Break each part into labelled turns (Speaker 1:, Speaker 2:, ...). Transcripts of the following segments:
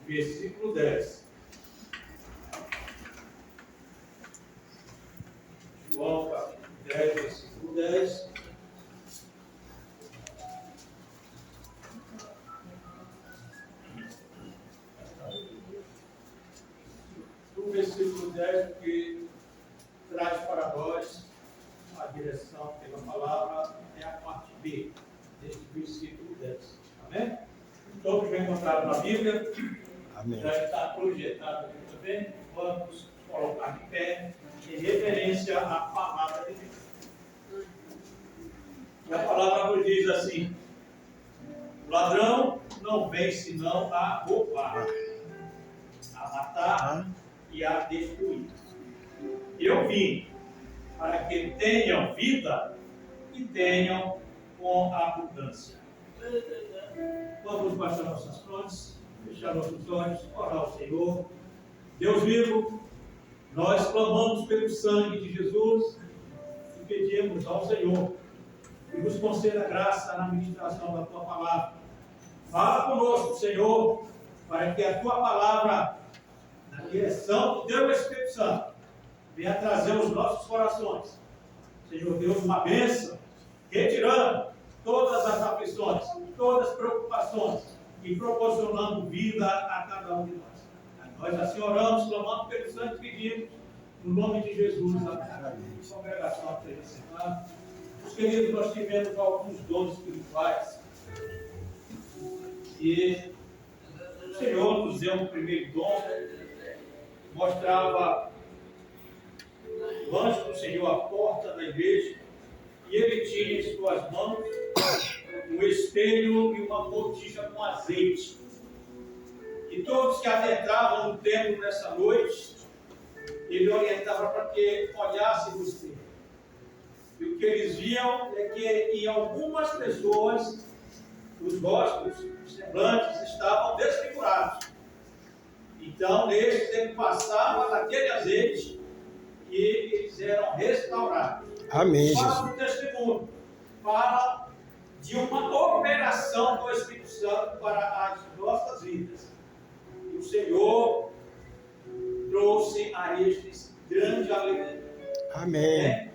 Speaker 1: versículo 10. João, capítulo 10, versículo 10. O versículo 10, que traz para nós a direção pela palavra, é a parte B deste versículo 10. Amém? Todos já encontraram na Bíblia?
Speaker 2: Amém.
Speaker 1: Já está projetado aqui também. Vamos colocar de pé em referência à palavra de Deus. E a palavra nos diz assim: o ladrão não vem senão a roubar, a matar e a destruir. Eu vim para que tenham vida e tenham com abundância. Vamos baixar nossas frontes, fechar nossos olhos, orar ao Senhor. Deus vivo, nós clamamos pelo sangue de Jesus e pedimos ao Senhor que nos conceda graça na ministração da Tua palavra. Fala conosco, Senhor, para que a Tua palavra, na direção do Teu Espírito Santo, venha trazer os nossos corações, Senhor Deus, uma bênção, retirando todas as aflições, todas as preocupações e proporcionando vida a cada um de nós. Nós assim oramos, clamando pelo sangue, pedimos, no nome de Jesus. Amém. Congregação esteja sentada. Os queridos, nós tivemos alguns dons espirituais e o Senhor nos deu um primeiro dom, mostrava o anjo do Senhor à porta da igreja e ele tinha em suas mãos um espelho e uma botija com azeite. E todos que adentravam no templo nessa noite, ele orientava para que olhassem no espelho. E o que eles viam é que em algumas pessoas os rostos, os semblantes estavam desfigurados. Então, nesses ele passava naquele azeite e eles eram restaurados.
Speaker 2: Amém,
Speaker 1: Fala
Speaker 2: Jesus.
Speaker 1: do testemunho, fala de uma operação do Espírito Santo para as nossas vidas. E o Senhor trouxe a estes grande alegria.
Speaker 2: Amém.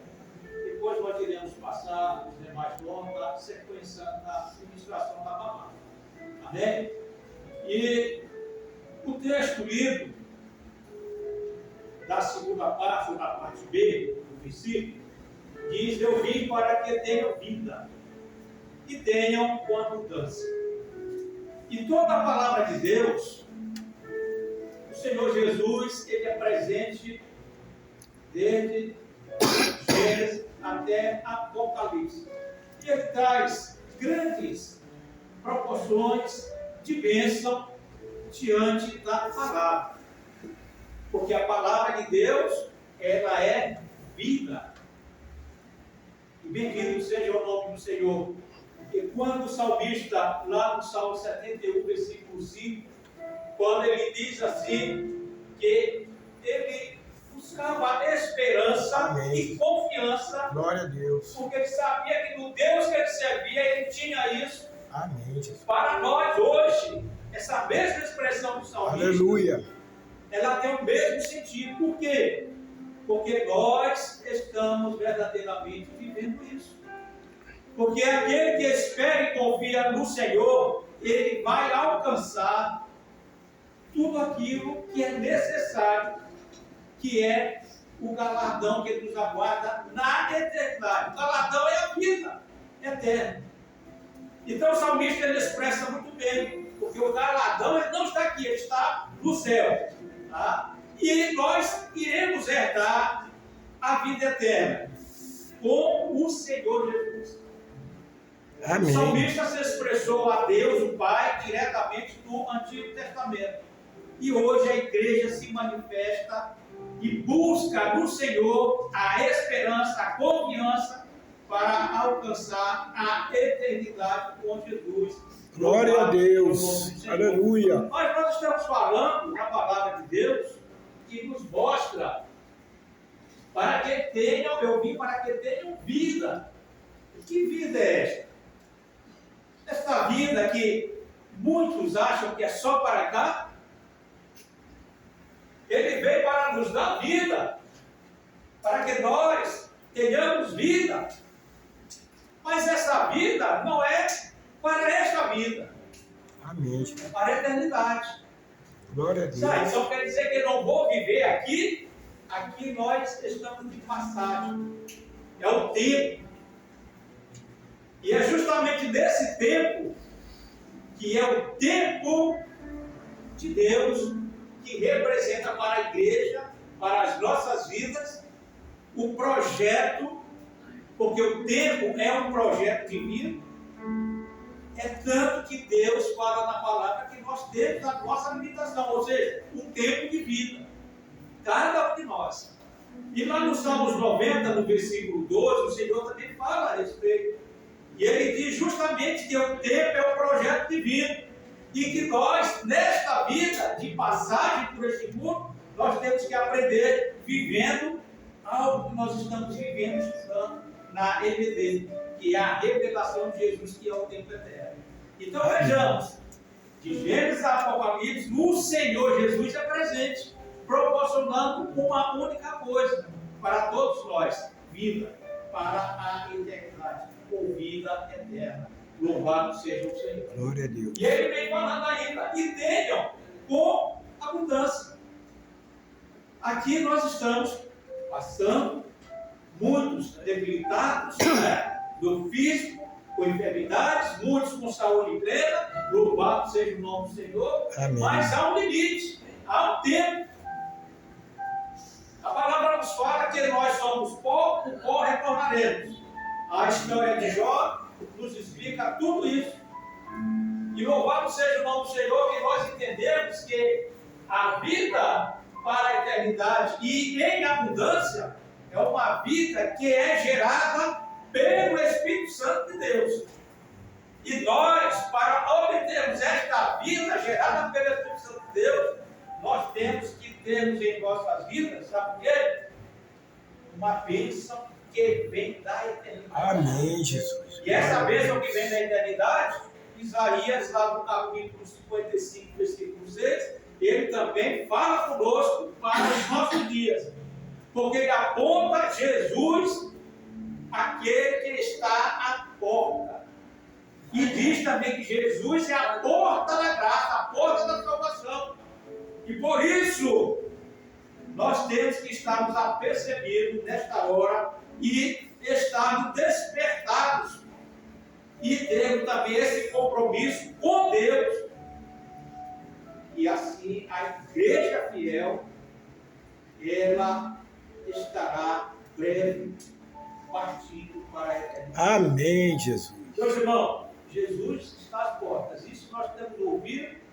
Speaker 1: Depois nós iremos passar os demais dons na sequência da ministração da palavra. Amém? E o texto lido da segunda parte, ou da parte B do versículo, diz: eu vim para que tenham vida e tenham com abundância. E toda a palavra de Deus, o Senhor Jesus, ele é presente desde Gênesis até Apocalipse. E ele traz grandes proporções de bênção diante da palavra. Porque a palavra de Deus, ela é vida. E bendito seja o nome do Senhor. Porque quando o salmista, lá no Salmo 71, versículo 5, quando ele diz assim, que ele buscava esperança
Speaker 2: Amém.
Speaker 1: e confiança,
Speaker 2: Glória a Deus.
Speaker 1: porque ele sabia que no Deus que ele servia, ele tinha isso.
Speaker 2: Amém, Jesus.
Speaker 1: Para nós hoje, essa mesma expressão do salmista,
Speaker 2: Aleluia.
Speaker 1: ela tem o mesmo sentido. Por quê? Porque nós estamos verdadeiramente vivendo isso. Porque aquele que espera e confia no Senhor, ele vai alcançar tudo aquilo que é necessário, que é o galardão que ele nos aguarda na eternidade. O galardão é a vida eterna. Então o salmista ele expressa muito bem, porque o galardão ele não está aqui, ele está no céu. Tá? E nós iremos herdar a vida eterna com o Senhor Jesus.
Speaker 2: Amém.
Speaker 1: O salmista se expressou a Deus, o Pai, diretamente no Antigo Testamento. E hoje a igreja se manifesta e busca no Senhor a esperança, a confiança para alcançar a eternidade com Jesus.
Speaker 2: Glória a Deus. Aleluia.
Speaker 1: Mas nós estamos falando da palavra de Deus que nos mostra para que tenham, eu vim para que tenham vida. Que vida é esta? Esta vida que muitos acham que é só para cá, Ele veio para nos dar vida, para que nós tenhamos vida. Mas essa vida não é para esta vida,
Speaker 2: Amém.
Speaker 1: é para a eternidade.
Speaker 2: Glória a Deus.
Speaker 1: Então quer dizer que eu não vou viver aqui. Aqui nós estamos de passagem. É o tempo. E é justamente nesse tempo, que é o tempo de Deus, que representa para a igreja, para as nossas vidas, o projeto, porque o tempo é um projeto divino. É tanto que Deus fala na palavra que nós temos a nossa limitação, ou seja, um tempo de vida, cada um de nós. E lá no Salmos 90, no versículo 12, o Senhor também fala a respeito. E ele diz justamente que o tempo é um projeto divino. E que nós, nesta vida de passagem por este mundo, nós temos que aprender vivendo algo que nós estamos vivendo, estudando na EBD, que é a revelação de Jesus, que é o tempo eterno. Então vejamos, de Gênesis a Apocalipse, o Senhor Jesus é presente, proporcionando uma única coisa para todos nós: vida para a eternidade, ou vida eterna. Louvado seja o Senhor.
Speaker 2: Glória a Deus.
Speaker 1: E ele vem falando ainda, e tenham com abundância. Aqui nós estamos passando, muitos debilitados, do físico, com enfermidades, muitos com saúde plena, louvado seja o nome do Senhor.
Speaker 2: Amém.
Speaker 1: Mas há um limite, há um tempo. A palavra nos fala que nós somos pó, o pó retornaremos. A história de Jó nos explica tudo isso. E louvado seja o nome do Senhor, que nós entendemos que a vida para a eternidade e em abundância é uma vida que é gerada pelo Espírito Santo de Deus. E nós, para obtermos esta vida gerada pelo Espírito Santo de Deus, nós temos que termos em nossas vidas, sabe por quê? Uma bênção que vem da eternidade.
Speaker 2: Amém, Jesus.
Speaker 1: E essa bênção que vem da eternidade, Isaías, lá no capítulo 55, versículo 6, ele também fala conosco para os nossos dias. Porque ele aponta Jesus, aquele que está à porta. E diz também que Jesus é a porta da graça, a porta da salvação. E por isso, nós temos que estarmos apercebidos nesta hora e estarmos despertados. E temos também esse compromisso com Deus. E assim a igreja fiel, ela estará breve partindo para a eternidade.
Speaker 2: Amém, Jesus.
Speaker 1: Meus irmãos, Jesus está às portas. Isso nós temos que ouvir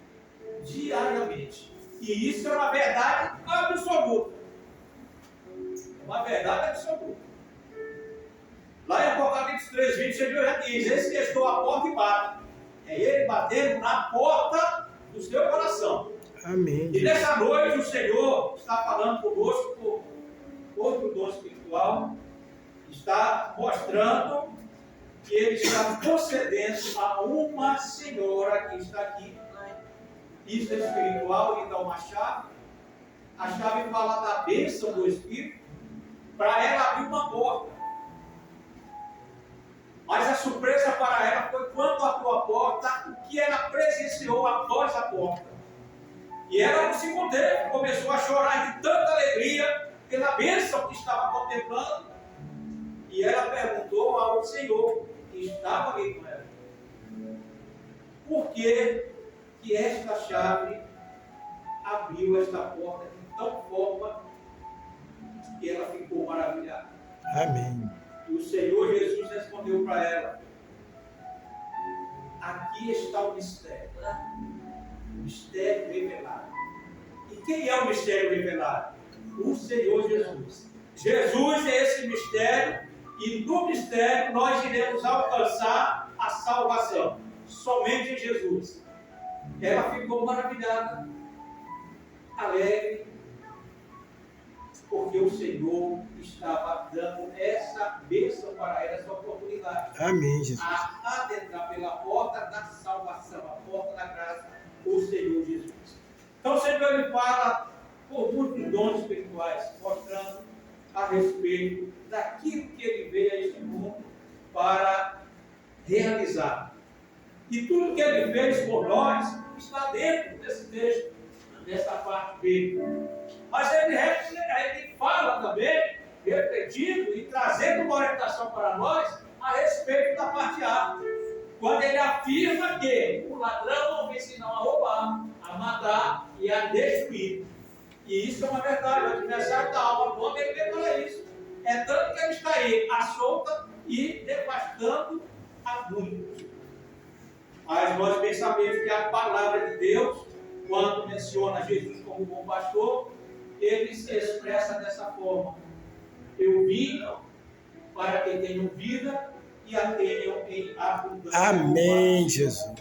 Speaker 1: diariamente. E isso é uma verdade absoluta. Uma verdade absoluta. Lá em Apocalipse 3:20, o Senhor já diz: eis que estou à porta e bato. É Ele batendo na porta do seu coração.
Speaker 2: Amém.
Speaker 1: E nessa noite o Senhor está falando conosco por outro dom espiritual, está mostrando que Ele está concedendo a uma senhora que está aqui. Isso é espiritual, Ele dá uma chave. A chave fala da bênção do Espírito, para ela abrir uma porta. Mas a surpresa para ela foi quando abriu a porta, o que ela presenciou após a porta. E ela não se conteve, começou a chorar de tanta alegria pela bênção que estava contemplando. E ela perguntou ao Senhor, que estava ali com ela: por que esta chave abriu esta porta de tal forma que ela ficou maravilhada?
Speaker 2: Amém.
Speaker 1: E o Senhor Jesus respondeu para ela: aqui está o mistério revelado. E quem é o mistério revelado? O Senhor Jesus. Jesus é esse mistério, e no mistério nós iremos alcançar a salvação, somente em Jesus. Ela ficou maravilhada, alegre, porque o Senhor estava dando essa bênção para ela, essa oportunidade.
Speaker 2: Amém, Jesus.
Speaker 1: A adentrar pela porta da salvação, a porta da graça, o Senhor Jesus. Então o Senhor ele fala por muitos dons espirituais, mostrando a respeito daquilo que ele veio a este mundo para realizar. E tudo que ele fez por nós está dentro desse texto, dessa parte B. Mas ele fala também, repetindo e trazendo uma orientação para nós a respeito da parte A. Quando ele afirma que o ladrão não vem senão a roubar, a matar e a destruir. E isso é uma verdade, o adversário da alma bom, ele vem para isso. É tanto que ele está aí, à solta e devastando a muitos. Mas nós bem sabemos que a palavra de Deus, quando menciona Jesus como bom pastor, ele se expressa dessa forma: eu vim para que tenham vida e a tenham em abundância.
Speaker 2: Amém, Jesus.